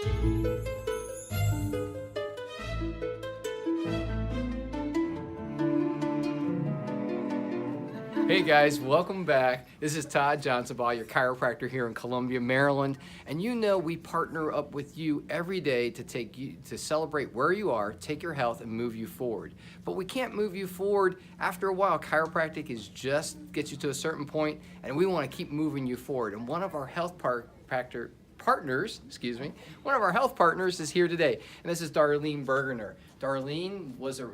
Hey guys, welcome back. This is Todd Johnsonbaugh, your chiropractor here in Columbia, Maryland. And you know we partner up with you every day to celebrate where you are, take your health, and move you forward. But we can't move you forward after a while. Chiropractic is just gets you to a certain point, and we want to keep moving you forward. And one of our health partners, one of our health partners is here today, and this is Darlene Burgener. Darlene was a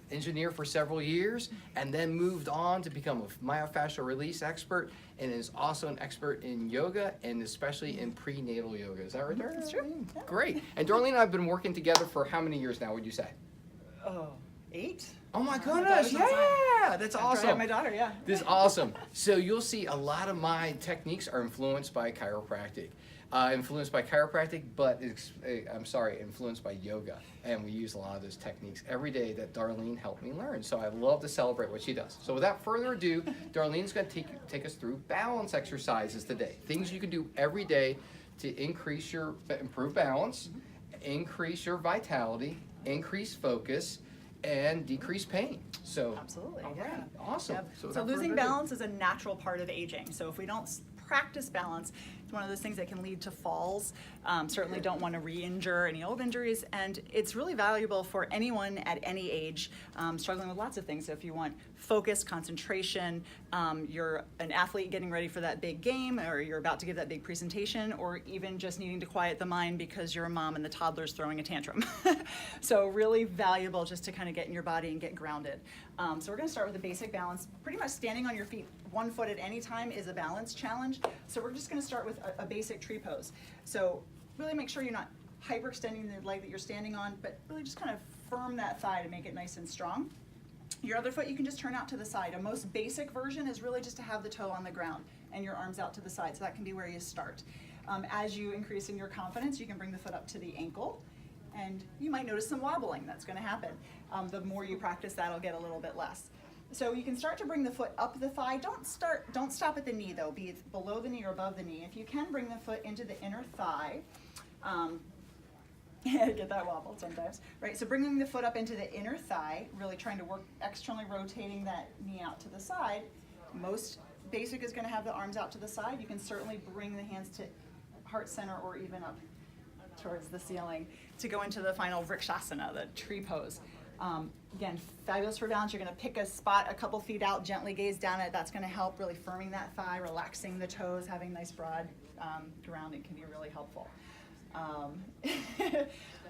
engineer for several years and then moved on to become a myofascial release expert, and is also an expert in yoga and especially in prenatal yoga. Is that right, Darlene? That's true. Yeah. Great. And Darlene and I have been working together for how many years now, would you say? 8. Oh my goodness, yeah, that's awesome. I have my daughter, yeah. This is awesome. So you'll see a lot of my techniques are influenced by chiropractic. Influenced by yoga. And we use a lot of those techniques every day that Darlene helped me learn. So I love to celebrate what she does. So without further ado, Darlene's going to take us through balance exercises today. Things you can do every day to improve balance, increase your vitality, increase focus, and decrease pain. So absolutely, all yeah. right, awesome. Yep. So So losing balance is a natural part of aging. So if we don't practice balance, it's one of those things that can lead to falls. Certainly don't want to re-injure any old injuries, and it's really valuable for anyone at any age struggling with lots of things. So if you want focus, concentration, you're an athlete getting ready for that big game, or you're about to give that big presentation, or even just needing to quiet the mind because you're a mom and the toddler's throwing a tantrum. So really valuable just to kind of get in your body and get grounded. So we're going to start with the basic balance. Pretty much standing on your feet 1 foot at any time is a balance challenge. So we're just going to start with a basic tree pose. So really make sure you're not hyperextending the leg that you're standing on, but really just kind of firm that thigh to make it nice and strong. Your other foot you can just turn out to the side. A most basic version is really just to have the toe on the ground and your arms out to the side. So that can be where you start. As you increase in your confidence, you can bring the foot up to the ankle, and you might notice some wobbling. That's going to happen. The more you practice, that'll get a little bit less. So you can start to bring the foot up the thigh. Don't stop at the knee though. Be it below the knee or above the knee. If you can, bring the foot into the inner thigh. Get that wobble sometimes, right? So bringing the foot up into the inner thigh, really trying to work externally rotating that knee out to the side. Most basic is going to have the arms out to the side. You can certainly bring the hands to heart center or even up towards the ceiling to go into the final vrikshasana, the tree pose. Again, fabulous for balance. You're going to pick a spot a couple feet out, gently gaze down at it. That's going to help really firming that thigh, relaxing the toes, having nice broad grounding can be really helpful.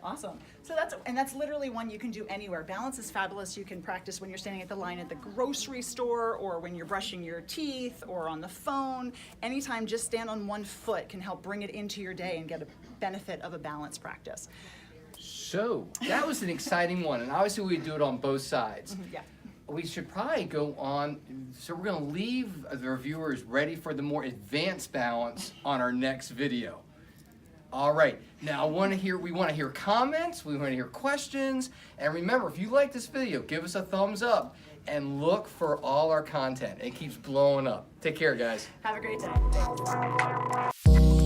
Awesome. So that's literally one you can do anywhere. Balance is fabulous. You can practice when you're standing at the line at the grocery store, or when you're brushing your teeth, or on the phone. Anytime, just stand on 1 foot can help bring it into your day and get a benefit of a balance practice. So that was an exciting one, and obviously we do it on both sides. Yeah. We should probably go on, so we're going to leave the reviewers ready for the more advanced balance on our next video. All right, now we want to hear comments, we want to hear questions, and remember, if you like this video, give us a thumbs up and look for all our content. It keeps blowing up. Take care, guys. Have a great day.